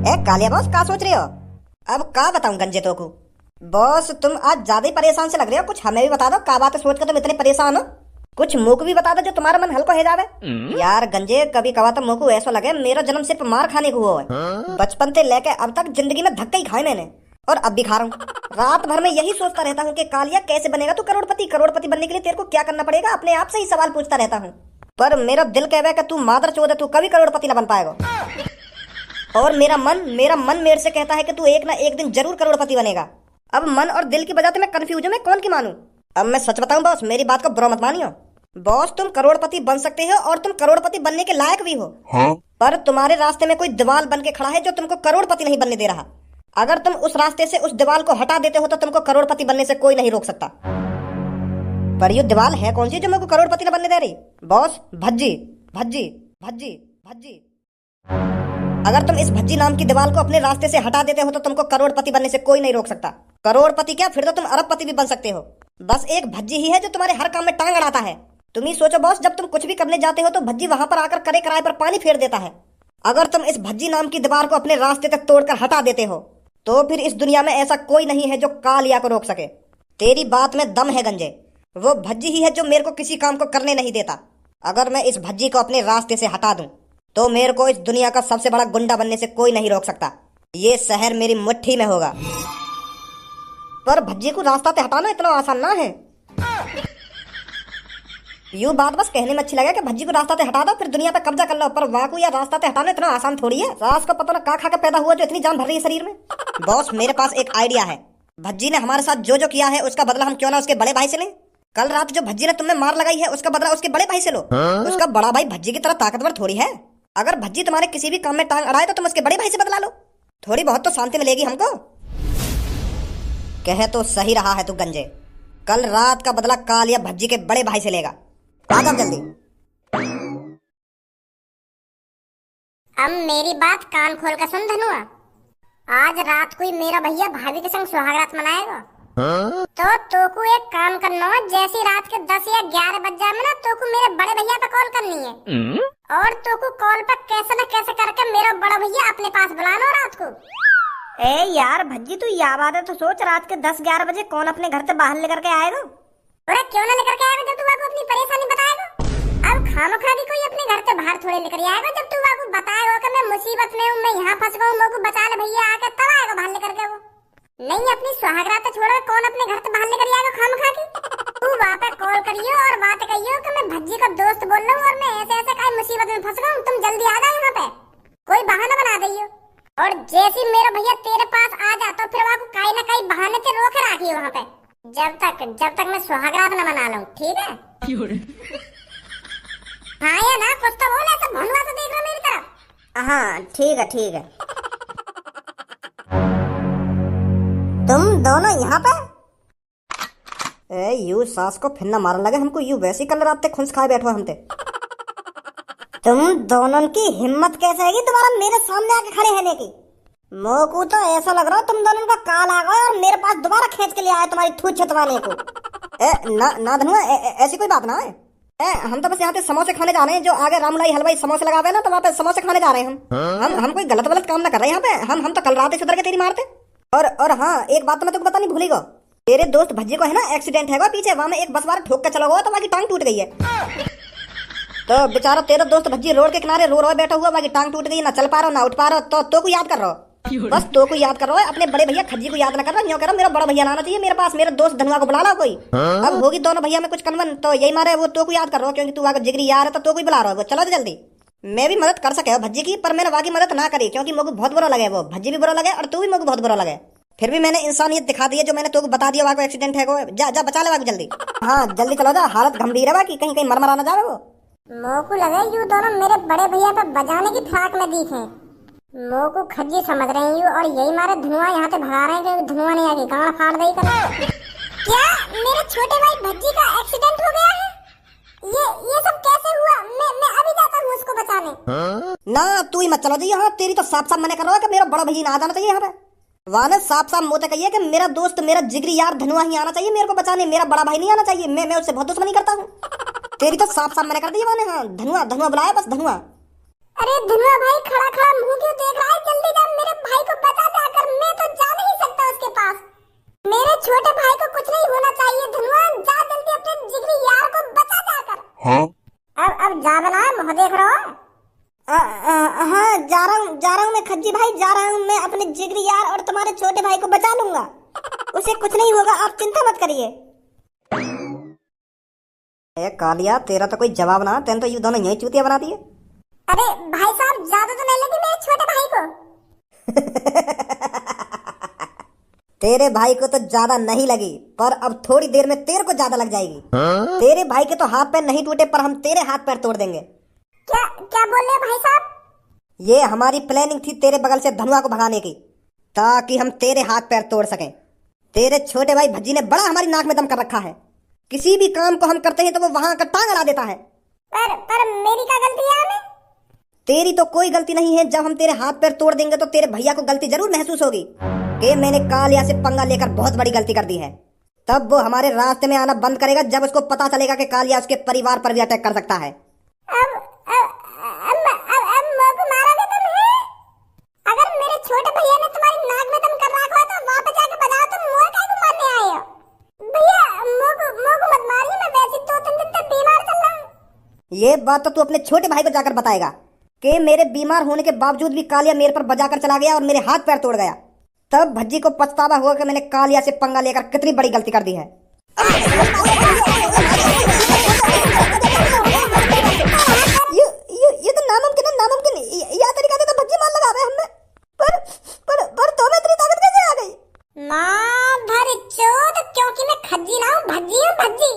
ए Kaliya boss, का सोच रहे हो? अब का बताऊं गंजे तो को। बॉस तुम आज ज्यादा ही परेशान से लग रहे हो, कुछ हमें भी बता दो का बात सोच कर तुम इतने परेशान हो। कुछ मुंह को भी बता दो जो तुम्हारा मन हल्का हो जावे। यार गंजे, कभी कभार तो मुंह को ऐसा लगे मेरा जन्म सिर्फ मार खाने को हुआ है। बचपन से लेके अब तक जिंदगी में धक्के ही खाए मैंने, और अब भी खा रहा हूँ। रात भर में यही सोचता रहता हूँ कि कालिया कैसे बनेगा तू करोड़पति। करोड़पति बनने के लिए तेरे को क्या करना पड़ेगा, अपने आप से ही सवाल पूछता रहता हूँ। पर मेरा दिल कहवे कि तू मादर चोद है, तू कभी करोड़पति न बन पाएगा। और मेरा मन मेरे से कहता है कि तू एक ना एक दिन जरूर करोड़पति बनेगा। अब मन और दिल की वजह से मैं कंफ्यूज हूँ, मैं कौन की मानूं। अब मैं सच बताऊं बॉस, मेरी बात को बुरा मत मानियो। बॉस तुम करोड़पति बन सकते हो और तुम करोड़पति बनने के लायक भी हो। हाँ? पर तुम्हारे रास्ते में कोई दीवार बन के खड़ा है जो तुमको करोड़पति नहीं बनने दे रहा। अगर तुम उस रास्ते से उस दीवार को हटा देते हो तो तुमको करोड़पति बनने से कोई नहीं रोक सकता। पर ये दीवार है कौन सी जो मेरे को करोड़पति न बनने दे रही? बॉस, भज्जी भज्जी भज्जी भज्जी। अगर तुम इस भज्जी नाम की दीवार को अपने रास्ते से हटा देते हो तो तुमको करोड़पति बनने से कोई नहीं रोक सकता। करोड़पति क्या, फिर तो तुम अरबपति भी बन सकते हो। बस एक भज्जी ही है जो तुम्हारे हर काम में टांग अड़ाता है। तुम ही सोचो बॉस, जब तुम कुछ भी करने जाते हो तो भज्जी वहां पर आकर करे कराए पर पानी फेर देता है। अगर तुम इस भज्जी नाम की दीवार को अपने रास्ते तक तोड़कर हटा देते हो तो फिर इस दुनिया में ऐसा कोई नहीं है जो कालिया को रोक सके। तेरी बात में दम है गंजे, वो भज्जी ही है जो मेरे को किसी काम को करने नहीं देता। अगर मैं इस भज्जी को अपने रास्ते से हटा दूं तो मेरे को इस दुनिया का सबसे बड़ा गुंडा बनने से कोई नहीं रोक सकता। ये शहर मेरी मुट्ठी में होगा। पर भज्जी को रास्ता से हटाना इतना आसान ना है। यूं बात बस कहने में अच्छी लगे कि भज्जी को रास्ता से हटा दो फिर दुनिया पे कब्जा कर लो, पर वाकू या रास्ता से हटाना इतना आसान थोड़ी है। सास को पता ना का खा के पैदा हुआ जो इतनी जान भर रही है शरीर में। बॉस मेरे पास एक आइडिया है। भज्जी ने हमारे साथ जो जो किया है उसका बदला हम क्यों ना उसके बड़े भाई से लें। कल रात जो भज्जी ने तुम्हें मार लगाई है उसका बदला उसके बड़े भाई से लो। उसका बड़ा भाई भज्जी की तरह ताकतवर थोड़ी है। अगर भज्जी तुम्हारे किसी भी काम में टांग अड़ाए तो तुम उसके बड़े भाई से बदला लो, थोड़ी बहुत तो शांति मिलेगी हमको। कहे तो सही रहा है तू गंजे, कल रात का बदला कालिया भज्जी के बड़े भाई से लेगा। आ जाओ जल्दी। अब मेरी बात कान खोल कर सुन धनुआ। आज रात को ही मेरा भैया भाभी के संग सुहागरात मनाएगा। तो तोकू एक काम करना है, जैसी रात के 10 या 11 बज जाए ना तोकू मेरे बड़े भैया पे कॉल करनी है। और तोकू कॉल पर कैसे न कैसे करके मेरा बड़ा भैया अपने पास बुलाना रात को। ए यार भज्जी, तू यह बात है तो सोच, रात के 10-11 बजे कौन अपने घर से बाहर लेकर के आएगा? अरे क्यों ना लेकर के आएगा जब तू वाको अपनी परेशानी बताएगा। अब खामोखा भी कोई अपने घर से बाहर थोड़े लेकर आएगा। जब तू वाको बताएगा कि मैं मुसीबत में हूँ, मैं यहाँ फंस गया हूँ, मेरे को बचा ले भैया आके, तब आएगा बाहर लेकर के वो। नहीं अपनी सुहागरात छोड़ो, कौन अपने घर से बाहर लेकर आएगा खामोखा की। तू वहाँ पे कॉल करियो और बात कहियो कि मैं भज्जी का दोस्त बोल रहा हूँ और मैं ऐसे ऐसे कई मुसीबत में फंस गया हूँ, तुम जल्दी आ जाओ यहाँ पे। कोई बहाना बना दियो और जैसे मेरा भैया तेरे पास आ जाता फिर वहाँ को कहीं ना कहीं बहाने से रोक रखिए वहाँ पे, जब तक मैं सुहागरात न मना लूं, ठीक है? हाँ या ना, कुछ तो बोल, ऐसा भंगला तो देख रहा मेरी तरफ। हाँ ठीक है ठीक है। तुम दोनों यहाँ पे? ए यू सास को फिर न मारने लगे हमको, यू वैसे कल रात तक खुंस खाए बैठो हमते। तुम दोनों की हिम्मत कैसे है दोबारा मेरे सामने आके खड़े रहने की? मोकू तो ऐसा लग रहा है तुम दोनों का काल आ गया और मेरे पास दोबारा खींच के ले आए तुम्हारी थूत छतवाने को। ना धनुआ, ऐसी कोई बात ना है। हम तो बस यहाँ पे समोसे खाने जा रहे हैं, जो आगे रामलाई हलवाई समोसे लगावे हैं ना, तो वहाँ पे समोसे खाने जा रहे हैं हम कोई गलत काम ना कर रहे हैं यहाँ पे। हम तो कल रात ही सुधर के तेरी मारते। और हाँ, एक बात तो मैं तुमको बता नहीं भूली गो, तेरे दोस्त भज्जी को है ना एक्सीडेंट है पीछे, वहाँ में एक बस वाला ठोक के चला हुआ तो वहाँ की टांग टूट गई है। तो बेचारा तेरा दोस्त भज्जी रोड के किनारे रो रो बैठा हुआ, वहाँ की टांग टूट गई, ना चल पा रहा ना उठ पा रहा। तो को याद कर रहा हो, बस तो को याद कर रहा है, अपने बड़े भैया खज्जी को याद ना कर रहा। यूं कह रहा मेरा बड़ा भैया आना चाहिए मेरे पास, मेरे दोस्त धनुआ को बुला लो कोई। अब होगी दोनों भैया में कुछ कन्वन, तो यही मारे वो तो को याद कर रहा हो, क्योंकि तू आगे जिगरी यार है तो को बुला रहा हो। चलो जल्दी। मैं भी मदद कर सके भज्जी की, पर मैंने वाकी मदद ना करी क्योंकि मुझे बहुत बुरा लगे, वो भज्जी भी बुरा लगे और तू भी मुझे बहुत बुरा लगे। फिर भी मैंने इंसानियत दिखा दी है, जो मैंने तो बता दिया वाको एक्सीडेंट है। जा बचा ले वाको जल्दी। हाँ जल्दी चलो जा, हालत गंभीर है वाकी, कहीं मर ना जाए वो। मोकू लगे यू दोनों मेरे बड़े भैया पे बजाने की फिराक में दिखे। मोकू खज्जी समझ रहे हैं यू, और यही मारे धुआं यहाँ से भगा रहे हैं कि धुआं नहीं आगे गाड़ फाड़ दे कर। क्या मेरे छोटे भाई भज्जी का एक्सीडेंट हो गया है? ये सब कैसे हुआ? मैं अभी जाता हूँ उसको बचाने। ना तू ही मत चलो जी यहाँ, तेरी तो साफ मना कर रहा है कि मेरा बड़ा भैया ना आना चाहिए यहाँ पे। वहाँ ने साफ मोते कहिए कि मेरा दोस्त मेरा जिगरी यार धनुआ ही आना चाहिए मेरे को बचाने, मेरा बड़ा भाई नहीं आना चाहिए। मैं उससे बहुत दुश्मनी करता हूँ। तेरी तो साफ मना कर दी वहाँ ने। हाँ धनुआ बुलाया, बस धनुआ। अरे धनुआ भाई खड़ा खड़ा मुंह क्यों देख रहा है? जल्दी जा, मेरे भाई को बचा जाकर, मैं तो जा नहीं सकता उसके पास। मेरे छोटे भाई को कुछ नहीं होना चाहिए। धनुआ जा जल्दी अपने जिगरी यार को बचा जाकर। हाँ अब जा बना मुंह देख रहा हो। हाँ जा रहा हूँ मैं खज्जी भाई, जा रहा हूँ मैं अपने जिगरी यार और तुम्हारे छोटे भाई को बचा लूंगा। उसे कुछ नहीं होगा, आप चिंता मत करिए। ए कालिया, तेरा तो कोई जवाब ना, तेन तो ये दोनों यही चूतिया बना दिए। अरे भाई साहब, ज्यादा तो नहीं लगी मेरे छोटे भाई को? तेरे भाई को तो ज्यादा नहीं लगी, पर अब थोड़ी देर में तेरे को ज्यादा लग जाएगी। तेरे भाई के तो हाथ पैर नहीं टूटे, पर हम तेरे हाथ पैर तोड़ देंगे। क्या क्या बोल रहे हो भाई साहब? ये हमारी प्लानिंग थी तेरे बगल से धनुआ को भगाने की, ताकि हम तेरे हाथ पैर तोड़ सकें। तेरे छोटे भाई भज्जी ने बड़ा हमारी नाक में दम कर रखा है। किसी भी काम को हम करते हैं तो वो वहां का टांग अड़ा देता है। पर मेरी क्या गलती है हमें? तेरी तो कोई गलती नहीं है। जब हम तेरे हाथ पैर तोड़ देंगे तो तेरे भैया को गलती जरूर महसूस होगी कि मैंने कालिया से पंगा लेकर बहुत बड़ी गलती कर दी है। तब वो हमारे रास्ते में आना बंद करेगा जब उसको पता चलेगा कि कालिया उसके परिवार पर भी अटैक कर सकता है। अब मोको मारोगे तुम हैं? अगर मेरे छोटे भैया ने तुम्हारी नाक में दम कर रखा हो तो वापस जाके बताओ, तुम मोए काहे को मारने आए हो? भैया मोको मत मारिए, मैं वैसे 2-3 दिन तक बीमार चल रहा हूँ। ये बात तो तू अपने छोटे भाई को जाकर बताएगा कि मेरे बीमार होने के बावजूद भी कालिया मेरे पर बजाकर चला गया और मेरे हाथ पैर तोड़ गया। तब भज्जी को पछतावा हुआ कि मैंने कालिया से पंगा लेकर कितनी बड़ी गलती कर दी है। ये तो नामुमकिन यह तरीका से तो भज्जी मार लगा रहे हमने। पर तो मैं इतनी ताकत कैसे आ गई? मां भर चोद, क्योंकि मैं खज्जी ना हूँ, भज्जी हूँ भज्जी।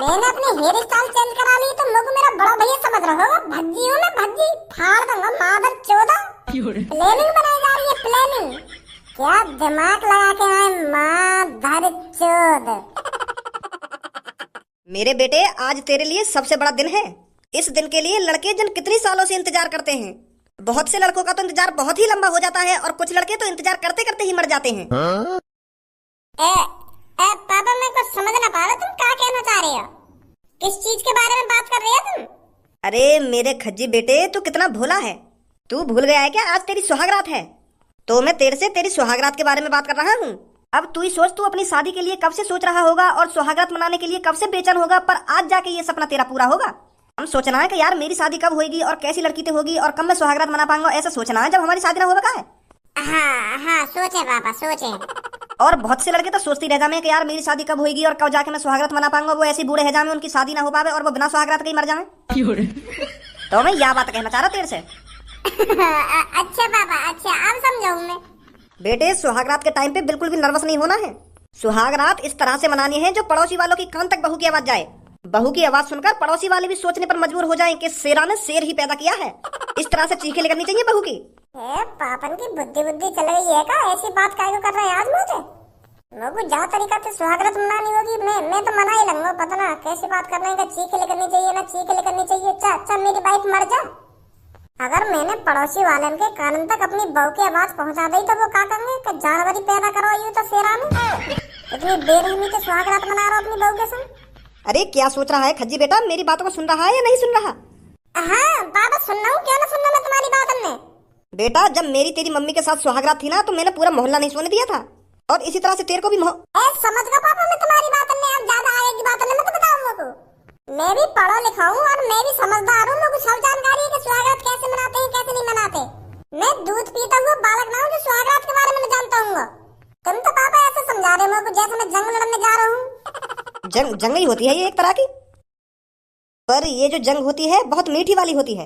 मैंने अपने हेयर स्टाइल चेंज करा ली तो लोग मेरा बड़ा भैया समझ रहे हो। भज्जी हूँ मैं, भज्जी फाड़ दूंगा मादर चोदा। प्लानिंग बनाई जा रही है, प्लानिंग। क्या दिमाग लगा के आए मादर चोद। मेरे बेटे, आज तेरे लिए सबसे बड़ा दिन है। इस दिन के लिए लड़के जन कितनी सालों से इंतजार करते हैं। बहुत से लड़कों का तो इंतजार बहुत ही लंबा हो जाता है और कुछ लड़के तो इंतजार करते करते ही मर जाते हैं। पापा मैं कुछ समझ ना पा रहा, तुम क्या कहना चाह रहे हो? किस चीज के बारे में बात कर रहे हो तुम? अरे मेरे खज्जी बेटे, तू कितना भोला है। तू भूल गया है क्या आज तेरी सुहागरात है? तो मैं तेरे से तेरी सुहागरात के बारे में बात कर रहा हूँ। अब तू ही सोच, तू अपनी शादी के लिए कब से सोच रहा होगा और सुहागरात मनाने के लिए कब से बेचैन होगा, पर आज जाके ये सपना तेरा पूरा होगा। हम सोचना है कि यार मेरी शादी कब होगी और कैसी लड़की तो होगी और कब मैं सुहागरात मना पाऊंगा, ऐसा सोचना है जब हमारी शादी ना होगा है। हाँ सोचे पापा सोचे। और बहुत से लड़के तो सोचते रह जाते हैं कि यार मेरी शादी कब होगी और कब जाके मैं सुहागरात मना पाऊंगा। वो ऐसे बूढ़े हैं उनकी शादी ना हो पावे और वो बिना सुहागरात के ही मर जाए। तो मैं यह बात कहना चाह रहा तेरे से। अच्छा पापा, अच्छा अब समझाऊं मैं। बेटे, सुहागरात के टाइम पे बिल्कुल भी नर्वस नहीं होना है। सुहागरात इस तरह से मनानी है जो पड़ोसी वालों की कान तक बहू की आवाज जाए। बहू की आवाज सुनकर पड़ोसी वाले भी सोचने पर मजबूर हो जाएं कि शेरा ने शेर ही पैदा किया है। इस तरह से चीखें निकलनी चाहिए बहू की। पापन की बुद्धि चल गई है का? ऐसी बात काहे को कर रहे हैं आज मुझे? लोगों जा तरीका से सुहागरात मनानी होगी, मैं तो मना ही लूंगा। पता ना कैसी बात कर रहे हैं, चीखें करनी चाहिए ना चीखें करनी चाहिए। अच्छा मेरी बाइक मर जा। अगर मैंने पड़ोसी वालन के कान तक अपनी बहू की आवाज पहुंचा दी तो वो क्या कहेंगे कि जानवर ही पैदा करो ये तो शेरा ने। इतनी बेरहमी से सुहागरात मना रहा अपनी बहू के संग। अरे क्या सोच रहा है खज्जी बेटा? मेरी बातों को सुन रहा है या नहीं सुन रहा? हाँ बाबा सुन रहा हूँ, क्यों ना सुनना मैं तुम्हारी बात। हमने बेटा, जब मेरी तेरी मम्मी के साथ सुहागरात थी ना तो मैंने पूरा मोहल्ला नहीं सोने दिया था और इसी तरह से तेरे को भी समझ गया पापा मैं तुम्हारी बात। हमने अब ज्यादा आगे की बात मैं तो बताऊंगा को। मैं भी पढ़ा लिखा हूँ और मैं भी समझदार हूँ। लोगों को सब जानकारी है कि सुहागरात कैसे मनाते हैं कैसे नहीं मनाते। मैं दूध पीता हुआ बालक ना हूँ जो सुहागरात के बारे में जानता हूँ। तुम तो पापा ऐसे समझा रहे हो जैसे मैं जंग लड़ने जा रहा हूँ। जंग ही होती है ये एक तरह की, पर ये जो जंग होती है बहुत मीठी वाली होती है।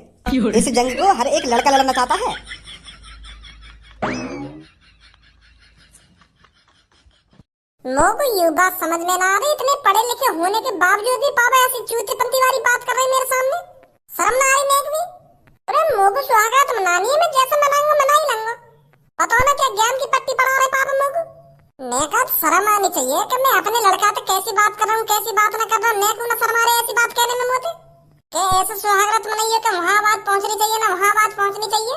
इस जंग को हर एक लड़का लड़ना चाहता है। लोग ये बात समझ में ना आ रही, इतने पढ़े लिखे होने के बावजूद भी पापा ऐसी चूतीपंती वाली बात कर रहे मेरे सामने। शर्म ना आई नहीं भी? अरे मोगू सुहागरात मनानी है, मैं जैसे मनाऊंगा मना ही लूंगा। पता ना क्या ज्ञान की पट्टी पढ़ा रहे पापा मोगू। मैं कहा शर्म आनी चाहिए कि मैं अपने लड़का से कैसी बात कर रहा हूँ कैसी बात ना कर रहा हूँ। मैं क्यों ना शर्म आ रही ऐसी बात कहने में मुझे कि ऐसे सुहागरात मनाइए कि वहाँ आवाज पहुँचनी चाहिए ना वहाँ आवाज पहुँचनी चाहिए।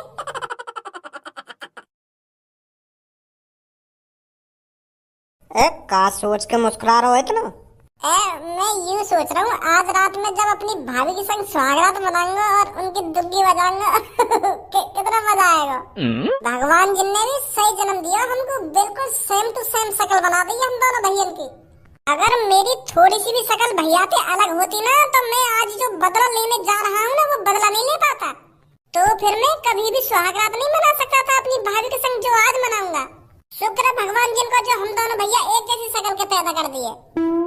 का सोच के मुस्कुरा रहे हो इतना? मैं यूं सोच रहा हूँ आज रात में जब अपनी भाभी के संग सुहागरात मनाऊंगा और उनकी दुग्गी बजाऊंगा कितना मजा आएगा। भगवान जिनने भी सही जन्म दिया हमको, बिल्कुल सेम टू सेम शक्ल बना दी हम दोनों भैया की। अगर मेरी थोड़ी सी भी शक्ल भैया से अलग होती ना तो मैं आज जो बदला लेने जा रहा हूँ ना वो बदला नहीं ले पाता। तो फिर मैं कभी भी सुहागरात नहीं मना सकता था अपनी भाभी के संग जो आज मनाऊंगा। शुक्र है भगवान जिनको जो हम दोनों भैया एक जैसी शक्ल के पैदा कर दिए।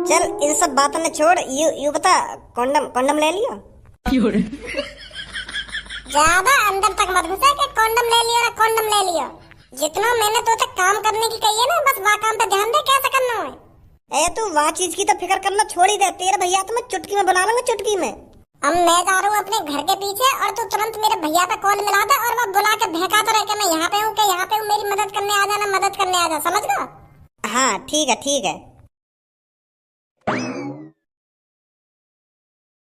चल इन सब बातों ने छोड़, यू बता, कंडम ले लियो? ज्यादा अंदर तक मत घुसे कि कंडम ले लियो ना कंडम ले लियो। जितना मैंने तो तक काम करने की कही है ना, बस वहाँ काम पे ध्यान दे, कैसे करना है। तू वहाँ चीज की तो फिक्र करना छोड़ ही दे। तेरे भैया तो मैं चुटकी में बना लूंगा, चुटकी में। अब मैं जा रहा हूँ अपने घर के पीछे और तू तुरंत मेरे भैया पे कॉल मिला दे और मैं बुला के बहकाता रहे कि मैं यहाँ पे हूँ, कि यहाँ पे हूँ, मेरी मदद करने आ जाना, मदद करने आ जा, समझ गया? हाँ ठीक है ठीक है।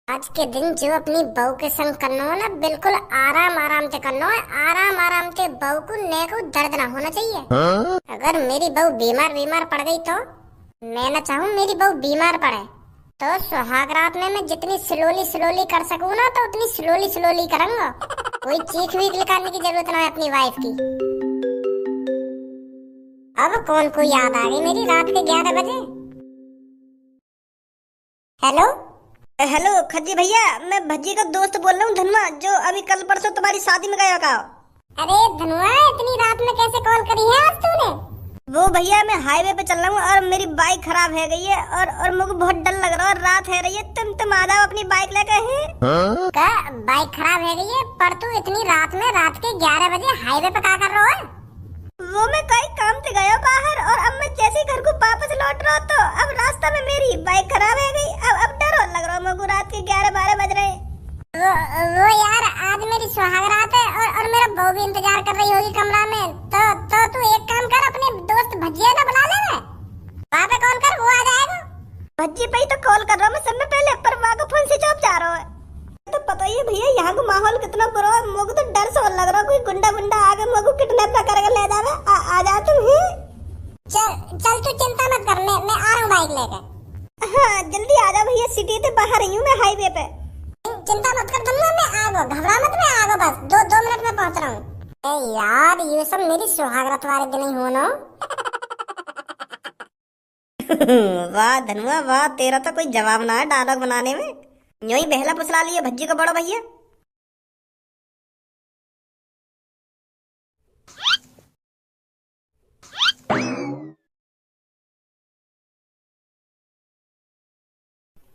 आज के दिन जो अपनी बहू के संग करना हो ना, बिल्कुल आराम आराम से करना है। आराम आराम से बहू को ने को दर्द ना होना चाहिए। अगर मेरी बहू बीमार पड़ गई तो मैं ना चाहूँ मेरी बहू बीमार पड़े, तो सुहागरात में मैं जितनी स्लोली कर सकूँ ना तो उतनी स्लोली करूँगा। कोई चीख वीख निकालने की जरूरत ना है अपनी वाइफ की। अब कौन को याद आ गई मेरी रात के 11 बजे। हेलो खज्जी भैया, मैं भज्जी का दोस्त बोल रहा हूँ, धनुआ, जो अभी कल परसों तुम्हारी शादी में गया का। अरे धनुआ, इतनी रात में कैसे कॉल करी है आज तूने? वो भैया मैं हाईवे पे चल रहा हूँ और मेरी बाइक खराब है गई है और मुझे बहुत डर लग रहा है। रात है रही है, तुम आ जाओ अपनी बाइक लेकर। क्या बाइक खराब है गई है? पर तू इतनी रात में, रात के 11 बजे हाईवे पे क्या कर रहा है? वो मैं कई काम से गया बाहर और अब मैं जैसे घर को वापस लौट रहा तो अब रास्ता में मेरी बाइक खराब है गई। अब डर लग रहा है मुझे, रात के 11-12 बज रहे। वो यार आज मेरी सुहागरात है और मेरा बहू भी इंतजार कर रही होगी कमरा में। तो तू एक काम कर, अपने दोस्त भज्जिया को बुला ले, वहाँ पे कॉल कर, वो आ जाएगा। भज्जी पे ही तो कॉल कर रहा हूँ मैं सबसे पहले, पर वहाँ का फोन स्विच ऑफ जा रहा है। तो पता ही है भैया यहाँ का माहौल कितना बुरा है। मुझे तो डर सा लग रहा है कोई गुंडा आके मुझे किडनैप करके ले जावे। आ जा तुम ही। चल तू चिंता मत कर, मैं आ रहा हूँ बाइक लेकर। हाँ जल्दी आ जा भैया, सिटी से बाहर ही हूँ मैं, हाईवे पे। चिंता मत कर धनुआ, मैं आ गया, घबरा मत, मैं आ गया, बस 2 मिनट में पहुँच रहा हूँ। यार ये सब मेरी सुहागरात वाले दिन ही हो ना। वाह धनुआ वाह, तेरा तो कोई जवाब ना है डायलॉग बनाने में। यूं ही बहला फुसला लिया भज्जी को बड़ा भैया।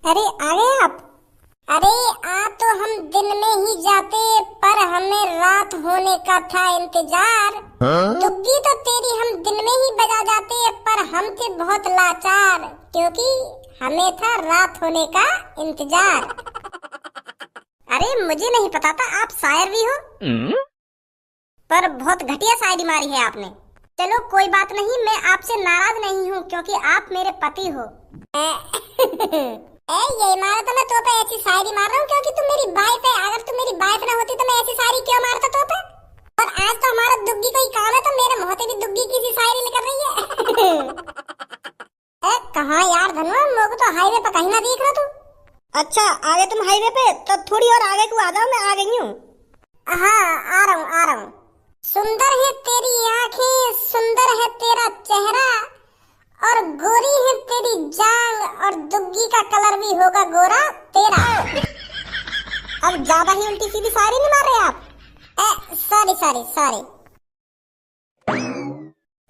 अरे आ गए आप? अरे आ तो हम दिन में ही जाते, पर हमें रात होने का था इंतजार। दुग्गी तो तेरी हम दिन में ही बजा जाते, पर हम थे बहुत लाचार, क्योंकि हमें था रात होने का इंतजार। अरे मुझे नहीं पता था आप शायर भी हो, पर बहुत घटिया शायरी मारी है आपने। चलो कोई बात नहीं, मैं आपसे नाराज नहीं हूँ क्योंकि आप मेरे पति हो। ये मारा तो मैं तो पे ऐसी शायरी मार रहा हूँ क्योंकि तुम मेरी वाइफ है। अगर तुम मेरी वाइफ ना होती तो मैं ऐसी शायरी क्यों मारता तो पे? और आज तो हमारा दुग्गी कोई काम है तो मेरे मुंह से भी दुग्गी की सी शायरी निकल रही है। कहाँ यार धनुआ, मुझे तो हाईवे पे कहीं ना दिख रहा तू। अच्छा आ गए तुम हाईवे पे, तो थोड़ी और आगे को आ जाओ, मैं आ गई हूँ। हाँ आ रहा हूँ। सुंदर है तेरी आँखें, सुंदर है तेरा चेहरा, और गोरी है तेरी जांग, और दुग्गी का कलर भी होगा गोरा तेरा। अब ज्यादा ही उल्टी सीधी शायरी नहीं मार रहे आप? सॉरी।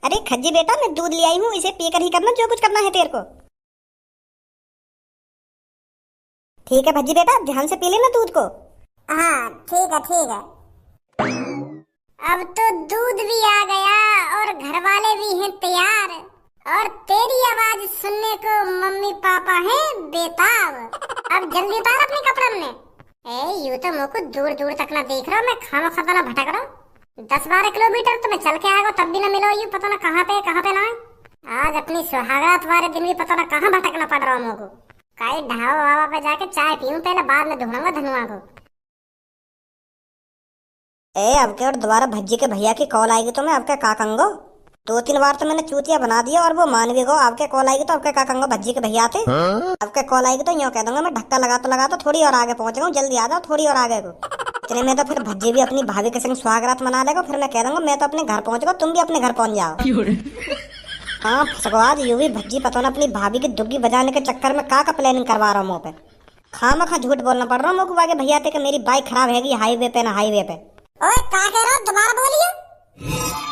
अरे खज्जी बेटा, मैं दूध ले आई हूँ, इसे पीकर ही करना जो कुछ करना है तेरे को। ठीक है भज्जी बेटा, ध्यान से पी लेना दूध को। हाँ ठीक है। अब तो दूध भी आ गया और घर वाले भी हैं तैयार, और तेरी आवाज सुनने को मम्मी पापा हैं बेताब। अब जल्दी उतार अपने कपड़े में। यूं तो मुझ को दूर तक ना देख रहा, मैं खामा खाता ना भटक रहा। 10-12 किलोमीटर तो मैं चल के आएगा तब भी ना मिलो, यूं पता ना कहाँ पे ना। आज अपनी सुहागरात वाले दिन भी पता ना कहाँ भटकना पड़ रहा मुझको। कहीं ढाबा पे जाके चाय पीऊं पहले, बाद में ढूंढूंगा धनुआ को। अब के और दोबारा भज्जी के भैया की कॉल आएगी तो मैं आपका का कहूंगा। 2-3 बार तो मैंने चूतिया बना दिया और वो मान भी गो। आपके कॉल आएगी तो आपके का कहूंगा भज्जी के भैया थे। आपके कॉल आएगी तो यूँ कह दूंगा मैं धक्का लगाता थोड़ी और आगे पहुंच गया, जल्दी आ जाओ थोड़ी और आगे को। इतने में तो फिर भज्जी भी अपनी भाभी के संग स्वागत मना लेगा। फिर मैं कह दूंगा मैं तो अपने घर पहुंच गया, तुम भी अपने घर पहुंच जाओ। हाँ फसगवाज यूं भी भज्जी पता ना अपनी भाभी की दुग्गी बजाने के चक्कर में का प्लानिंग करवा रहा हूँ मुँह पे। खामखा झूठ बोलना पड़ रहा हूँ आगे भैया थे कि मेरी बाइक खराब हैगी हाईवे पे ना हाईवे पे। ओए का कह रहा हो, दोबारा बोलिए।